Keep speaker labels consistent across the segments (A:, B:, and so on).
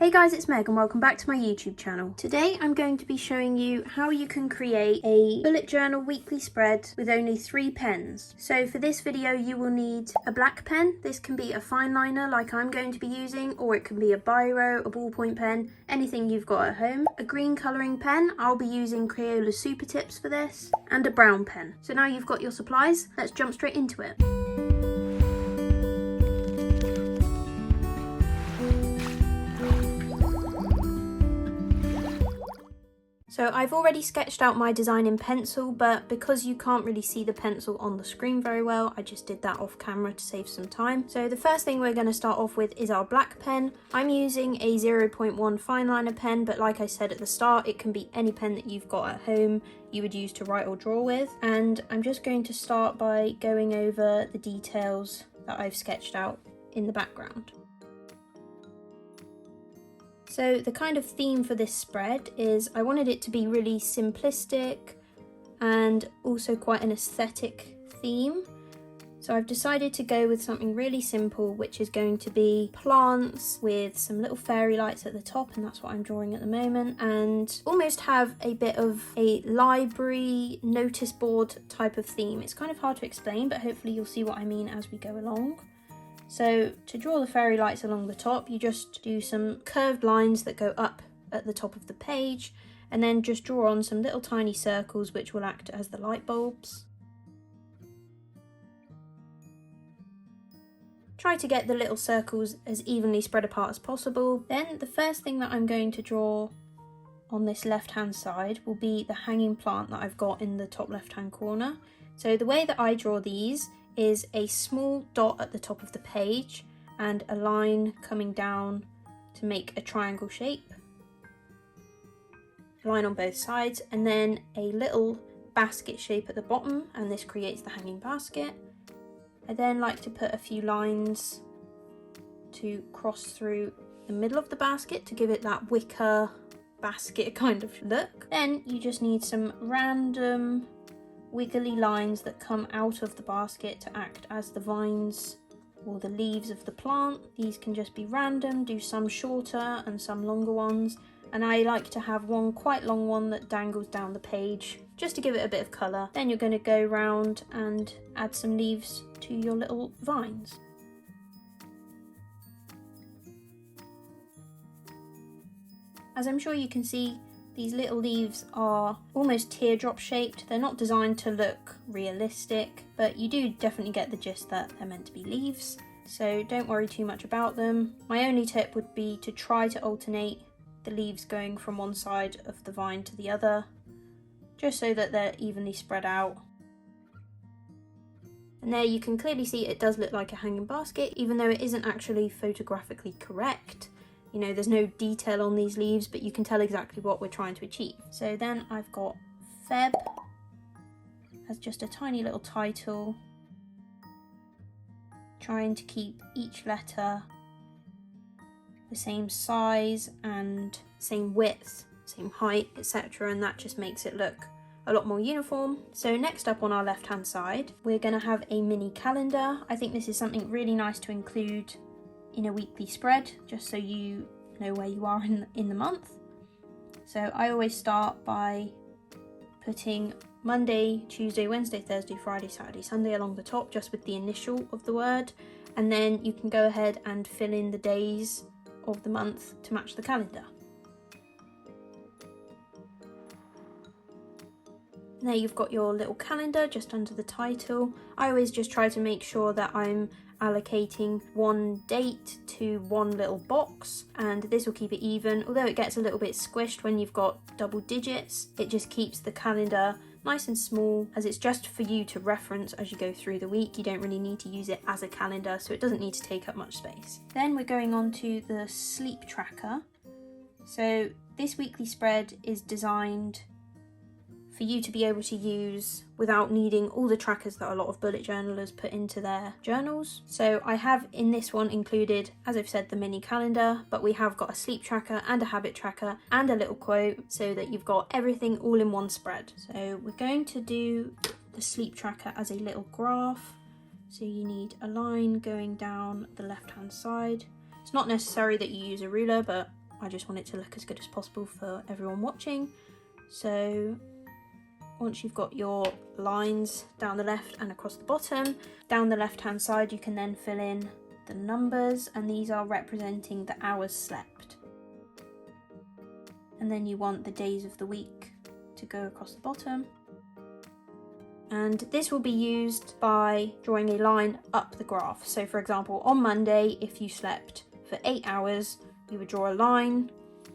A: Hey guys, it's Meg and welcome back to my YouTube channel. Today I'm going to be showing you how you can create a bullet journal weekly spread with only 3 pens. So for this video you will need a black pen. This can be a fine liner like I'm going to be using, or it can be a biro, a ballpoint pen, anything you've got at home. A green colouring pen, I'll be using Crayola Super Tips for this, and a brown pen. So now you've got your supplies, let's jump straight into it. So I've already sketched out my design in pencil, but because you can't really see the pencil on the screen very well, I just did that off camera to save some time. So the first thing we're going to start off with is our black pen. I'm using a 0.1 fine liner pen, but like I said at the start, it can be any pen that you've got at home you would use to write or draw with. And I'm just going to start by going over the details that I've sketched out in the background. So the kind of theme for this spread is I wanted it to be really simplistic and also quite an aesthetic theme. So I've decided to go with something really simple, which is going to be plants with some little fairy lights at the top, and that's what I'm drawing at the moment, and almost have a bit of a library notice board type of theme. It's kind of hard to explain, but hopefully you'll see what I mean as we go along. So to draw the fairy lights along the top, you just do some curved lines that go up at the top of the page, and then just draw on some little tiny circles which will act as the light bulbs. Try to get the little circles as evenly spread apart as possible. Then the first thing that I'm going to draw on this left hand side will be the hanging plant that I've got in the top left hand corner. So the way that I draw these is a small dot at the top of the page and a line coming down to make a triangle shape. A line on both sides, and then a little basket shape at the bottom, and this creates the hanging basket. I then like to put a few lines to cross through the middle of the basket to give it that wicker basket kind of look. Then you just need some random wiggly lines that come out of the basket to act as the vines or the leaves of the plant. These can just be random, do some shorter and some longer ones, and I like to have one quite long one that dangles down the page just to give it a bit of colour. Then you're going to go round and add some leaves to your little vines. As I'm sure you can see, these little leaves are almost teardrop shaped. They're not designed to look realistic, but you do definitely get the gist that they're meant to be leaves. So don't worry too much about them. My only tip would be to try to alternate the leaves going from one side of the vine to the other, just so that they're evenly spread out. And there you can clearly see it does look like a hanging basket, even though it isn't actually photographically correct. You know, there's no detail on these leaves, but you can tell exactly what we're trying to achieve. So then I've got Feb as just a tiny little title, trying to keep each letter the same size and same width, same height, etc., and that just makes it look a lot more uniform. So next up on our left hand side, we're going to have a mini calendar. I think this is something really nice to include in a weekly spread, just so you know where you are in the month. So I always start by putting Monday, Tuesday, Wednesday, Thursday, Friday, Saturday, Sunday along the top, just with the initial of the word, and then you can go ahead and fill in the days of the month to match the calendar. And there you've got your little calendar just under the title. I always just try to make sure that I'm allocating one date to one little box, and this will keep it even. Although it gets a little bit squished when you've got double digits, it just keeps the calendar nice and small, as it's just for you to reference as you go through the week. You don't really need to use it as a calendar, so it doesn't need to take up much space. Then we're going on to the sleep tracker. So this weekly spread is designed for you to be able to use without needing all the trackers that a lot of bullet journalers put into their journals. So I have in this one included, as I've said, the mini calendar, but we have got a sleep tracker and a habit tracker and a little quote, so that you've got everything all in one spread. So we're going to do the sleep tracker as a little graph. So you need a line going down the left hand side. It's not necessary that you use a ruler, but I just want it to look as good as possible for everyone watching. So once you've got your lines down the left and across the bottom, down the left hand side you can then fill in the numbers, and these are representing the hours slept. And then you want the days of the week to go across the bottom. And this will be used by drawing a line up the graph. So for example, on Monday, if you slept for 8 hours, you would draw a line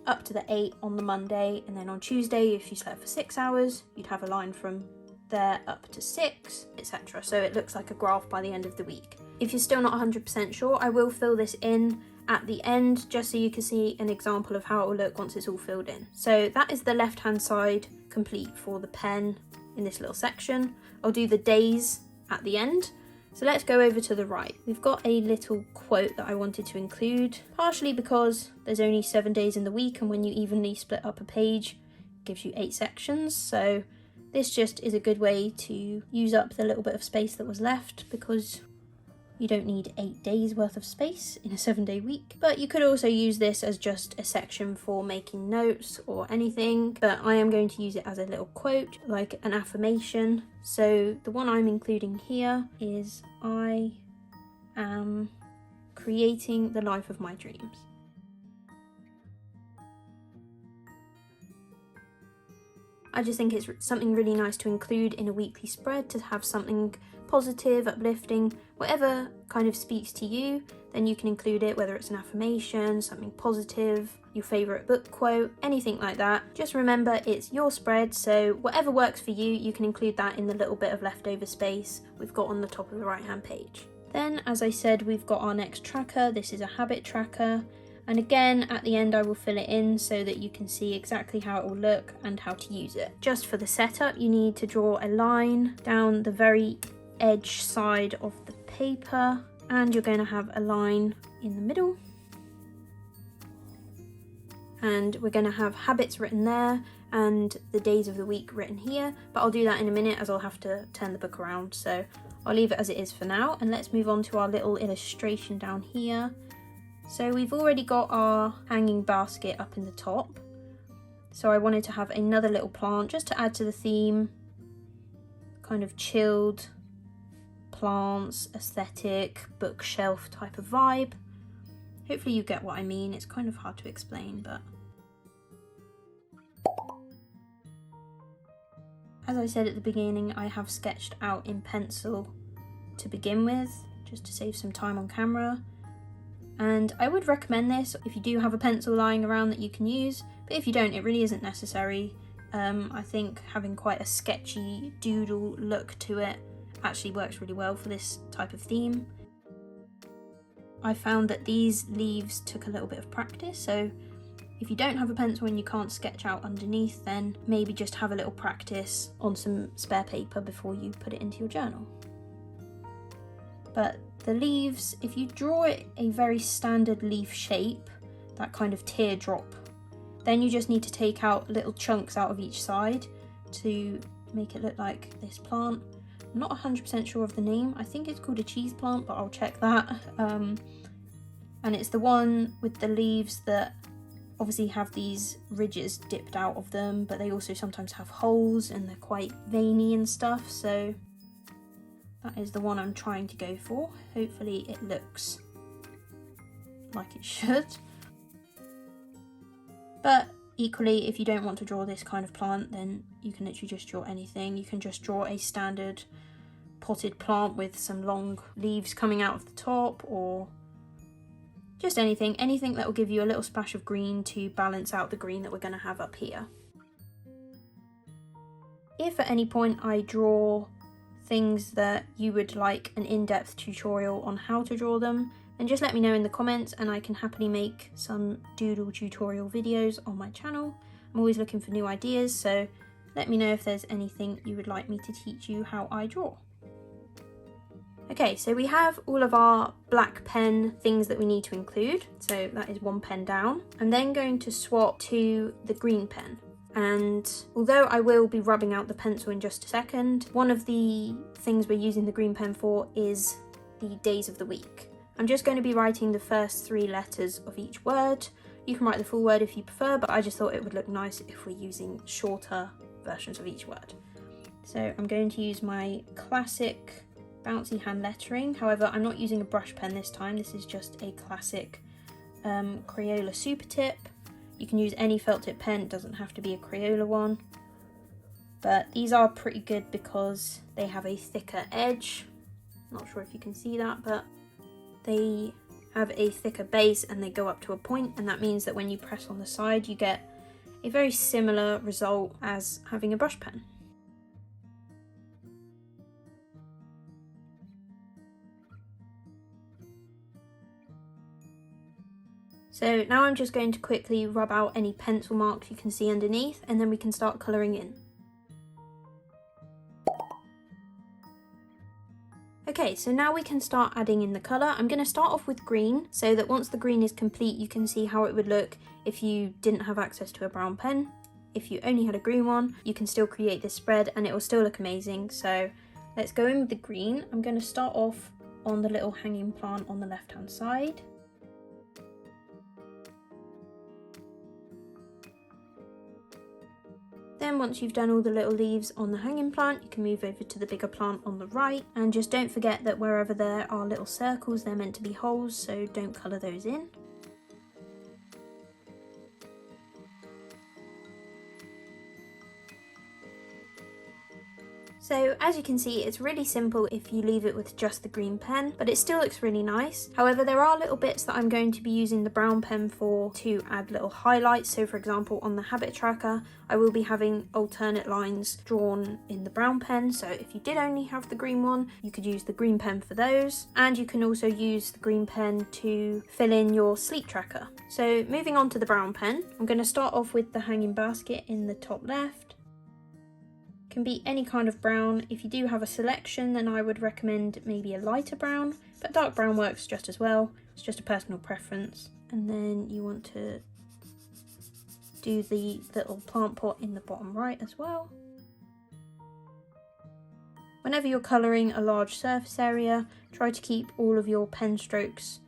A: up to the 8 on the Monday, and then on Tuesday, if you slept for 6 hours, you'd have a line from there up to 6, etc. So it looks like a graph by the end of the week. If you're still not 100% sure, I will fill this in at the end just so you can see an example of how it will look once it's all filled in. So that is the left hand side complete for the pen in this little section. I'll do the days at the end. So let's go over to the right. We've got a little quote that I wanted to include, partially because there's only 7 days in the week, and when you evenly split up a page, it gives you 8 sections. So this just is a good way to use up the little bit of space that was left, because you don't need 8 days worth of space in a 7-day week. But you could also use this as just a section for making notes or anything, but I am going to use it as a little quote, like an affirmation. So the one I'm including here is, I am creating the life of my dreams. I just think it's something really nice to include in a weekly spread, to have something positive, uplifting, whatever kind of speaks to you, then you can include it, whether it's an affirmation, something positive, your favourite book quote, anything like that. Just remember, it's your spread, so whatever works for you, you can include that in the little bit of leftover space we've got on the top of the right hand page. Then, as I said, we've got our next tracker. This is a habit tracker. And again, at the end I will fill it in so that you can see exactly how it will look and how to use it. Just for the setup, you need to draw a line down the very edge side of the paper, and you're going to have a line in the middle. And we're going to have habits written there and the days of the week written here, but I'll do that in a minute as I'll have to turn the book around. So I'll leave it as it is for now, and let's move on to our little illustration down here. So we've already got our hanging basket up in the top. So I wanted to have another little plant just to add to the theme, kind of chilled plants, aesthetic, bookshelf type of vibe. Hopefully you get what I mean. It's kind of hard to explain, but as I said at the beginning, I have sketched out in pencil to begin with, just to save some time on camera. And I would recommend this if you do have a pencil lying around that you can use, but if you don't, it really isn't necessary. I think having quite a sketchy doodle look to it actually works really well for this type of theme. I found that these leaves took a little bit of practice, so if you don't have a pencil and you can't sketch out underneath, then maybe just have a little practice on some spare paper before you put it into your journal. But the leaves, if you draw it a very standard leaf shape, that kind of teardrop, then you just need to take out little chunks out of each side to make it look like this plant. I'm not 100% sure of the name. I think it's called a cheese plant, but I'll check that. And it's the one with the leaves that obviously have these ridges dipped out of them, but they also sometimes have holes and they're quite veiny and stuff. So that is the one I'm trying to go for. Hopefully it looks like it should. But equally, if you don't want to draw this kind of plant, then you can literally just draw anything. You can just draw a standard potted plant with some long leaves coming out of the top, or just anything that will give you a little splash of green to balance out the green that we're going to have up here. If at any point I draw things that you would like an in-depth tutorial on how to draw them, then just let me know in the comments and I can happily make some doodle tutorial videos on my channel. I'm always looking for new ideas, so let me know if there's anything you would like me to teach you how I draw. Okay, so we have all of our black pen things that we need to include. So that is one pen down. I'm then going to swap to the green pen. And although I will be rubbing out the pencil in just a second, one of the things we're using the green pen for is the days of the week. I'm just going to be writing the first 3 letters of each word, You can write the full word if you prefer, but I just thought it would look nice if we're using shorter versions of each word. So I'm going to use my classic bouncy hand lettering. However, I'm not using a brush pen this time. This is just a classic Crayola super tip. You can use any felt tip pen, it doesn't have to be a Crayola one. But these are pretty good because they have a thicker edge. Not sure if you can see that, but they have a thicker base and they go up to a point, and that means that when you press on the side you get a very similar result as having a brush pen. So now I'm just going to quickly rub out any pencil marks you can see underneath, and then we can start colouring in. Okay, so now we can start adding in the colour. I'm going to start off with green, so that once the green is complete you can see how it would look if you didn't have access to a brown pen. If you only had a green one, you can still create this spread and it will still look amazing. So let's go in with the green. I'm going to start off on the little hanging plant on the left hand side. Then once you've done all the little leaves on the hanging plant, you can move over to the bigger plant on the right, and just don't forget that wherever there are little circles, they're meant to be holes, so don't colour those in. So as you can see, it's really simple if you leave it with just the green pen, but it still looks really nice. However, there are little bits that I'm going to be using the brown pen for to add little highlights. So for example, on the habit tracker, I will be having alternate lines drawn in the brown pen. So if you did only have the green one, you could use the green pen for those. And you can also use the green pen to fill in your sleep tracker. So moving on to the brown pen, I'm going to start off with the hanging basket in the top left. Can be any kind of brown. If you do have a selection, then I would recommend maybe a lighter brown, but dark brown works just as well. It's just a personal preference. And then you want to do the little plant pot in the bottom right as well. Whenever you're colouring a large surface area, try to keep all of your pen strokes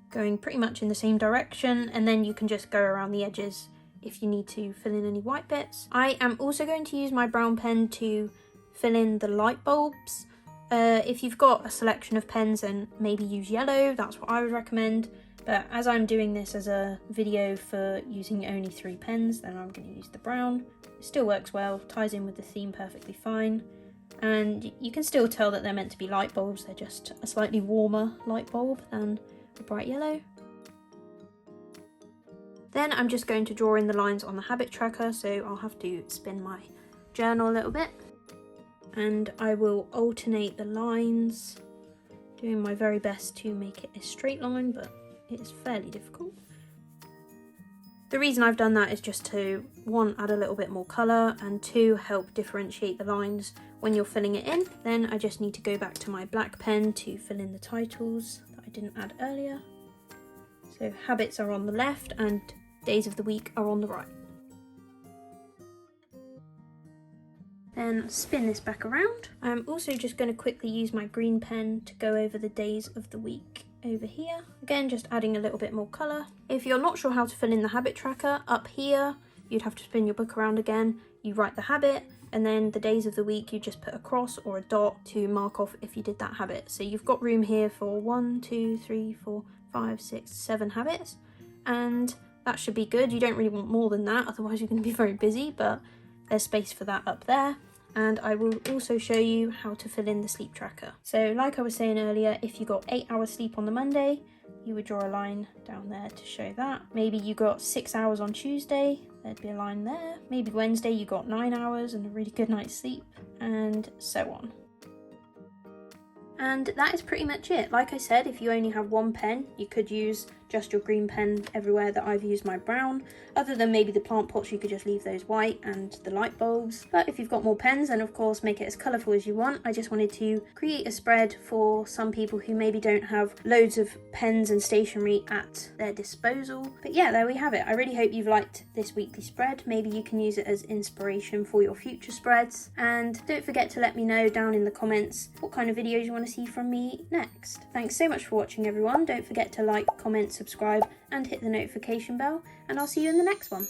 A: going pretty much in the same direction, and then you can just go around the edges if you need to fill in any white bits. I am also going to use my brown pen to fill in the light bulbs. If you've got a selection of pens, then maybe use yellow, that's what I would recommend. But as I'm doing this as a video for using only 3 pens, then I'm going to use the brown. It still works well, ties in with the theme perfectly fine. And you can still tell that they're meant to be light bulbs, they're just a slightly warmer light bulb than the bright yellow. Then I'm just going to draw in the lines on the habit tracker, so I'll have to spin my journal a little bit. And I will alternate the lines, doing my very best to make it a straight line, but it is fairly difficult. The reason I've done that is just to, 1, add a little bit more colour, and 2, help differentiate the lines when you're filling it in. Then I just need to go back to my black pen to fill in the titles that I didn't add earlier. So habits are on the left and days of the week are on the right. Then spin this back around. I'm also just going to quickly use my green pen to go over the days of the week over here. Again, just adding a little bit more colour. If you're not sure how to fill in the habit tracker, up here you'd have to spin your book around again. You write the habit, and then the days of the week you just put a cross or a dot to mark off if you did that habit. So you've got room here for 1, 2, 3, 4, 5, 6, 7 habits, and that should be good. You don't really want more than that, otherwise you're going to be very busy, but there's space for that up there. And I will also show you how to fill in the sleep tracker. So like I was saying earlier, if you got 8 hours sleep on the Monday, you would draw a line down there to show that. Maybe you got 6 hours on Tuesday, there'd be a line there. Maybe Wednesday you got 9 hours and a really good night's sleep, and so on. And that is pretty much it. Like I said, if you only have 1 pen, you could use just your green pen everywhere that I've used my brown. Other than maybe the plant pots, you could just leave those white and the light bulbs. But if you've got more pens, then of course make it as colourful as you want. I just wanted to create a spread for some people who maybe don't have loads of pens and stationery at their disposal. But yeah, there we have it. I really hope you've liked this weekly spread. Maybe you can use it as inspiration for your future spreads. And don't forget to let me know down in the comments what kind of videos you want to see from me next. Thanks so much for watching, everyone. Don't forget to like, comment, subscribe and hit the notification bell, and I'll see you in the next one.